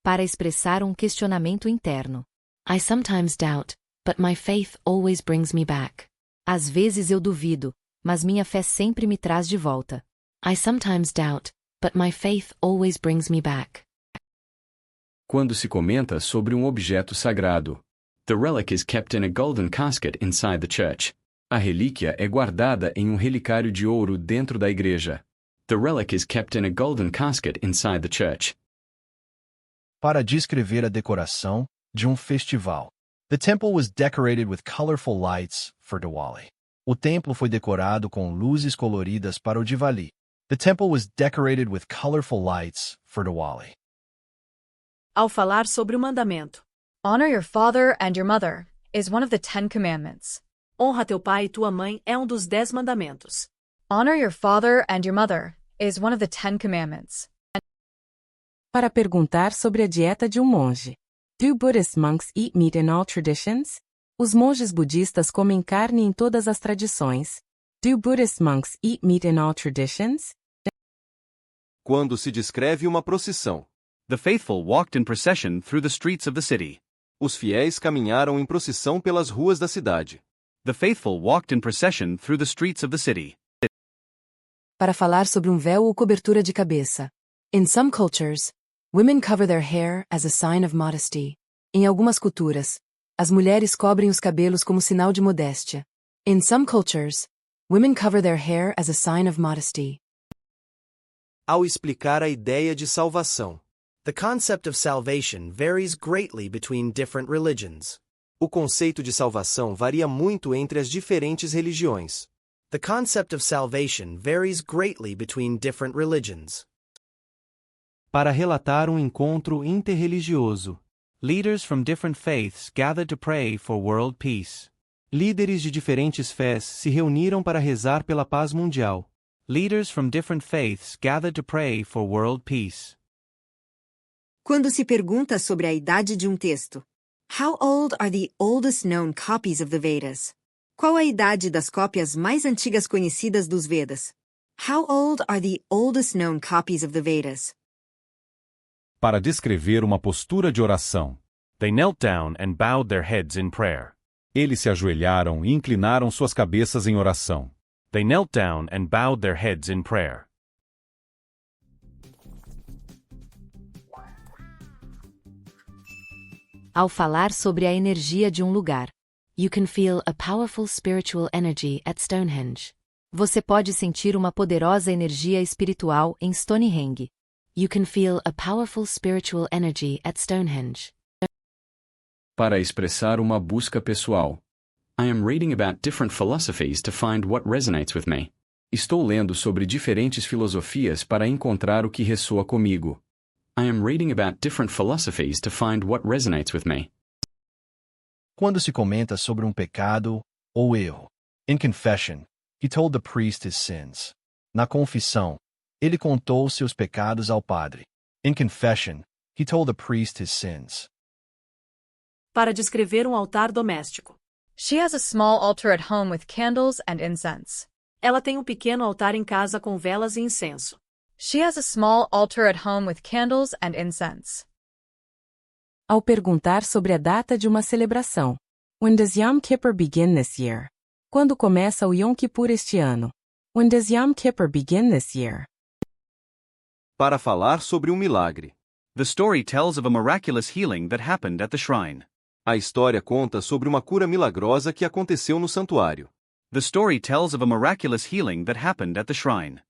Para expressar questionamento interno. I sometimes doubt, but my faith always brings me back. Às vezes eu duvido, mas minha fé sempre me traz de volta. I sometimes doubt, but my faith always brings me back. Quando se comenta sobre objeto sagrado. The relic is kept in a golden casket inside the church. A relíquia é guardada em relicário de ouro dentro da igreja. The relic is kept in a golden casket inside the church. Para descrever a decoração de festival. The temple was decorated with colorful lights for Diwali. O templo foi decorado com luzes coloridas para o Diwali. The temple was decorated with colorful lights for Diwali. Ao falar sobre o mandamento. Honor your father and your mother is one of the 10 commandments. Honra teu pai e tua mãe é dos 10 mandamentos. Honor your father and your mother is one of the 10 commandments. Para perguntar sobre a dieta de monge. Do Buddhist monks eat meat in all traditions? Os monges budistas comem carne em todas as tradições. Do Buddhist monks eat meat in all traditions? Quando se descreve uma procissão. The faithful walked in procession through the streets of the city. Os fiéis caminharam em procissão pelas ruas da cidade. The faithful walked in procession through the streets of the city. Para falar sobre véu ou cobertura de cabeça. In some cultures, women cover their hair as a sign of modesty. Em algumas culturas, as mulheres cobrem os cabelos como sinal de modéstia. In some cultures, women cover their hair as a sign of modesty. Ao explicar a ideia de salvação. The concept of salvation varies greatly between different religions. O conceito de salvação varia muito entre as diferentes religiões. The concept of salvation varies greatly between different religions. Para relatar encontro interreligioso. Leaders from different faiths gathered to pray for world peace. Líderes de diferentes fés se reuniram para rezar pela paz mundial. Leaders from different faiths gathered to pray for world peace. Quando se pergunta sobre a idade de texto. How old are the oldest known copies of the Vedas? Qual a idade das cópias mais antigas conhecidas dos Vedas? How old are the oldest known copies of the Vedas? Para descrever uma postura de oração. They knelt down and bowed their heads in prayer. Eles se ajoelharam e inclinaram suas cabeças em oração. They knelt down and bowed their heads in prayer. Ao falar sobre a energia de um lugar. You can feel a powerful spiritual energy at Stonehenge. Você pode sentir uma poderosa energia espiritual em Stonehenge. You can feel a powerful spiritual energy at Stonehenge. Para expressar uma busca pessoal. I am reading about different philosophies to find what resonates with me. Estou lendo sobre diferentes filosofias para encontrar o que ressoa comigo. I am reading about different philosophies to find what resonates with me. Quando se comenta sobre um pecado ou erro. In confession, he told the priest his sins. Na confissão, ele contou seus pecados ao padre. In confession, he told the priest his sins. Para descrever um altar doméstico. She has a small altar at home with candles and incense. Ela tem um pequeno altar em casa com velas e incenso. She has a small altar at home with candles and incense. Ao perguntar sobre a data de uma celebração. When does Yom Kippur begin this year? Quando começa o Yom Kippur este ano? When does Yom Kippur begin this year? Para falar sobre um milagre. The story tells of a miraculous healing that happened at the shrine. A história conta sobre uma cura milagrosa que aconteceu no santuário. The story tells of a miraculous healing that happened at the shrine.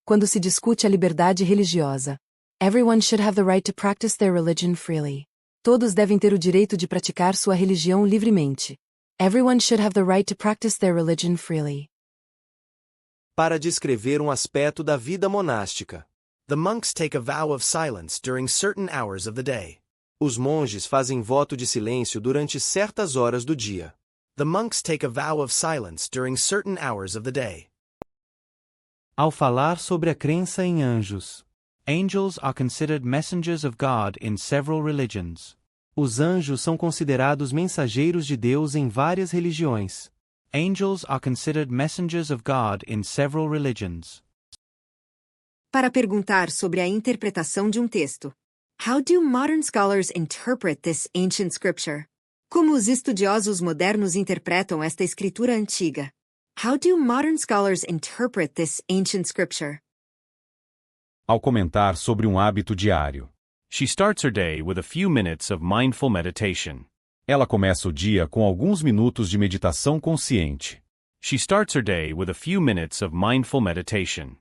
Quando se discute a liberdade religiosa. Everyone should have the right to practice their religion freely. Todos devem ter o direito de praticar sua religião livremente. Everyone should have the right to practice their religion freely. Para descrever um aspecto da vida monástica. The monks take a vow of silence during certain hours of the day. Os monges fazem voto de silêncio durante certas horas do dia. The monks take a vow of silence during certain hours of the day. Ao falar sobre a crença em anjos. Angels are considered messengers of God in several religions. Os anjos são considerados mensageiros de Deus em várias religiões. Angels are considered messengers of God in several religions. Para perguntar sobre a interpretação de um texto. How do modern scholars interpret this ancient scripture? Como os estudiosos modernos interpretam esta escritura antiga? How do modern scholars interpret this ancient scripture? Ao comentar sobre um hábito diário. She starts her day with a few minutes of mindful meditation. Ela começa o dia com alguns minutos de meditação consciente. She starts her day with a few minutes of mindful meditation.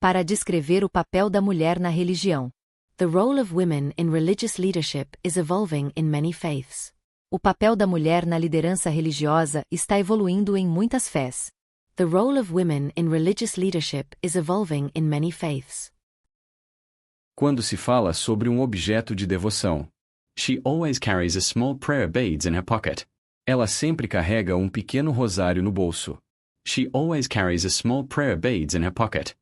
Para descrever o papel da mulher na religião. The role of women in religious leadership is evolving in many faiths. O papel da mulher na liderança religiosa está evoluindo em muitas fés. The role of women in religious leadership is evolving in many faiths. Quando se fala sobre um objeto de devoção. She always carries a small prayer beads in her pocket. Ela sempre carrega um pequeno rosário no bolso. She always carries a small prayer beads in her pocket.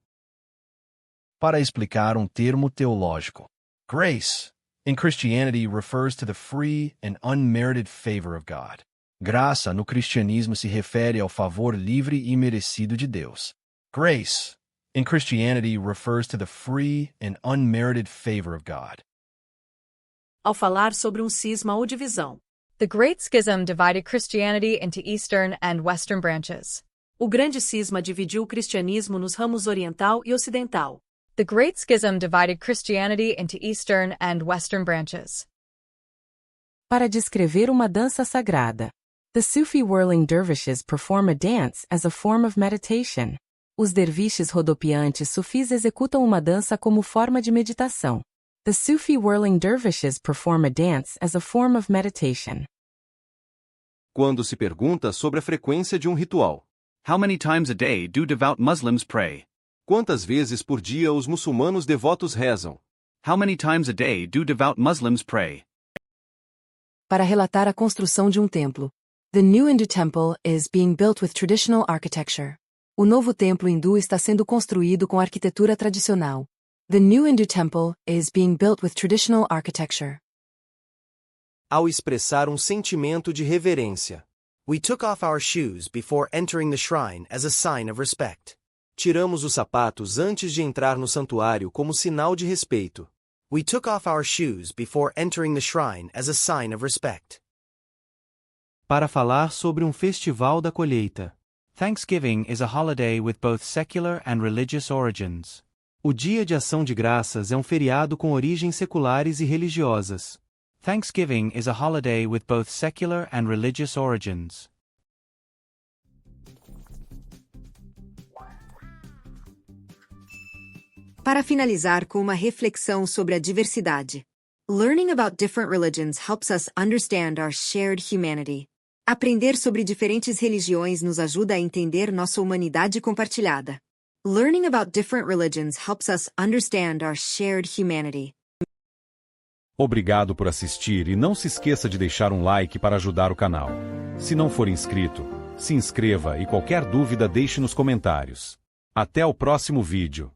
Para explicar um termo teológico. Grace, in Christianity, refers to the free and unmerited favor of God. Graça no cristianismo se refere ao favor livre e merecido de Deus. Grace, in Christianity, refers to the free and unmerited favor of God. Ao falar sobre um cisma ou divisão. The Great Schism divided Christianity into Eastern and Western branches. O grande cisma dividiu o cristianismo nos ramos oriental e ocidental. The Great Schism divided Christianity into Eastern and Western branches. Para descrever uma dança sagrada. The Sufi whirling dervishes perform a dance as a form of meditation. Os derviches rodopiantes sufis executam uma dança como forma de meditação. The Sufi whirling dervishes perform a dance as a form of meditation. Quando se pergunta sobre a frequência de um ritual. How many times a day do devout Muslims pray? Quantas vezes por dia os muçulmanos devotos rezam? How many times a day do devout Muslims pray? Para relatar a construção de um templo. The new Hindu temple is being built with traditional architecture. O novo templo hindu está sendo construído com arquitetura tradicional. The new Hindu temple is being built with traditional architecture. Ao expressar um sentimento de reverência. We took off our shoes before entering the shrine as a sign of respect. Tiramos os sapatos antes de entrar no santuário como sinal de respeito. We took off our shoes before entering the shrine as a sign of respect. Para falar sobre um festival da colheita. Thanksgiving is a holiday with both secular and religious origins. O Dia de Ação de Graças é um feriado com origens seculares e religiosas. Thanksgiving is a holiday with both secular and religious origins. Para finalizar com uma reflexão sobre a diversidade. Learning about different religions helps us understand our shared humanity. Aprender sobre diferentes religiões nos ajuda a entender nossa humanidade compartilhada. Learning about different religions helps us understand our shared humanity. Obrigado por assistir e não se esqueça de deixar um like para ajudar o canal. Se não for inscrito, se inscreva e qualquer dúvida deixe nos comentários. Até o próximo vídeo.